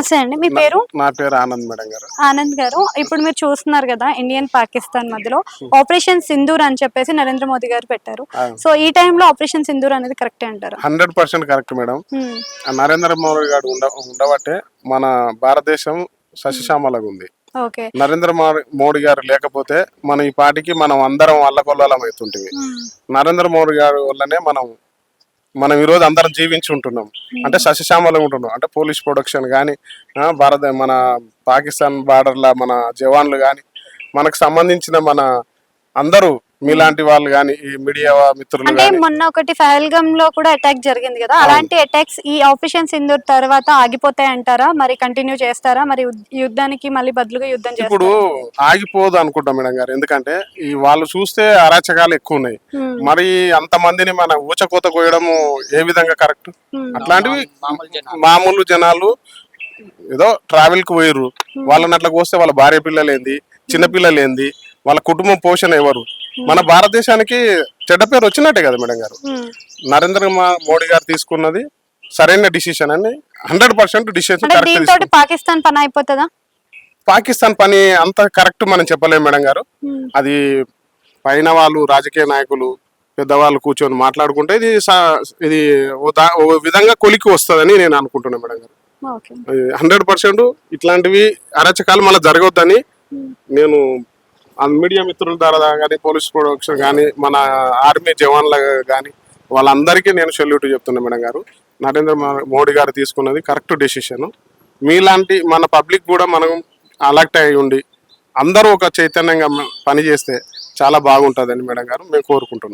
నమస్తే అండి, మీ పేరు? నా పేరు ఆనంద్ మేడం గారు. ఆనంద్ గారు, ఇప్పుడు మీరు చూస్తున్నారు కదా ఇండియన్ పాకిస్తాన్ మధ్యలో ఆపరేషన్ సింధూర్ అని చెప్పేసి నరేంద్ర మోదీ గారు పెట్టారు. సో ఈ టైంలో ఆపరేషన్ సింధూర్ అనేది కరెక్టే అంటారా? 100% కరెక్ట్ మేడం. నరేంద్ర మోడీ గారు ఉండబట్టే మన భారతదేశం సస్యశ్యామలంగా ఉంది. నరేంద్ర మోడీ గారు లేకపోతే మన ఈ పాటికి మనం అందరం అల్లకొల్లం అవుతుంటుంది. నరేంద్ర మోడీ గారి వల్లనే మనం ఈ రోజు అందరం జీవించి ఉంటున్నాం. అంటే సస్యశ్యామలంగా ఉంటున్నాం. అంటే పోలీస్ ప్రొడక్షన్ కానీ, మన పాకిస్తాన్ బార్డర్ల మన జవాన్లు కానీ, మనకు సంబంధించిన మన అందరూ మీలాంటి వాళ్ళు కానీ, ఈ మీడియా మిత్రులు అంటే మొన్న ఒకటి పహల్గామ్ లో కూడా అటాక్ జరిగింది కదా, అలాంటి అటాక్స్ ఈ ఆపరేషన్ సింధూర్ తర్వాత ఆగిపోతాయి అంటారా? మరి కంటిన్యూ చేస్తారా? మరి యుద్ధానికి మళ్ళీ బదులుగా యుద్ధం చేస్తారా? ఇప్పుడు ఆగిపోదు అనుకుంటాం మేడం గారు. ఎందుకంటే ఈ వాళ్ళు చూస్తే అరాచకాలు ఎక్కువ ఉన్నాయి. మరి అంత మందిని మన ఊచకోత కోయడం ఏ విధంగా కరెక్ట్? అట్లాంటివి మామూలు జనాలు ఏదో ట్రావెల్ కి పోయిర్రు, వాళ్ళని అట్లా కోస్తే వాళ్ళ భార్య పిల్లలు ఏంది, చిన్నపిల్లలు ఏంది, వాళ్ళ కుటుంబం పోషణ ఎవరు? మన భారతదేశానికి చెడ్డ పేరు వచ్చినట్టే కదా మేడం గారు. నరేంద్ర మోడీ గారు తీసుకున్నది సరైన డిసిషన్ అని 100% డిసిషన్. పాకిస్తాన్ పని అయిపోతుందా? పాకిస్తాన్ పని అంత కరెక్ట్ మనం చెప్పలేము మేడం గారు. అది పైన వాళ్ళు రాజకీయ నాయకులు పెద్దవాళ్ళు కూర్చొని మాట్లాడుకుంటే ఇది ఓ విధంగా కొలికి వస్తుందని నేను అనుకుంటున్నాను మేడం గారు. 100% ఇట్లాంటివి అరాచకాలు మళ్ళీ జరగవద్దని నేను మీడియా మిత్రుల ద్వారా కానీ, పోలీస్ ప్రొడక్షన్ కానీ, మన ఆర్మీ జవాన్ల కానీ వాళ్ళందరికీ నేను సెల్యూట్ చెప్తున్నా మేడం గారు. నరేంద్ర మోడీ గారు తీసుకున్నది కరెక్ట్ డెసిషన్. మీలాంటి మన పబ్లిక్ కూడా మనం అలర్ట్ అయి ఉండి అందరూ ఒక చైతన్యంగా పనిచేస్తే చాలా బాగుంటుందని మేడం గారు మేము కోరుకుంటున్నాం.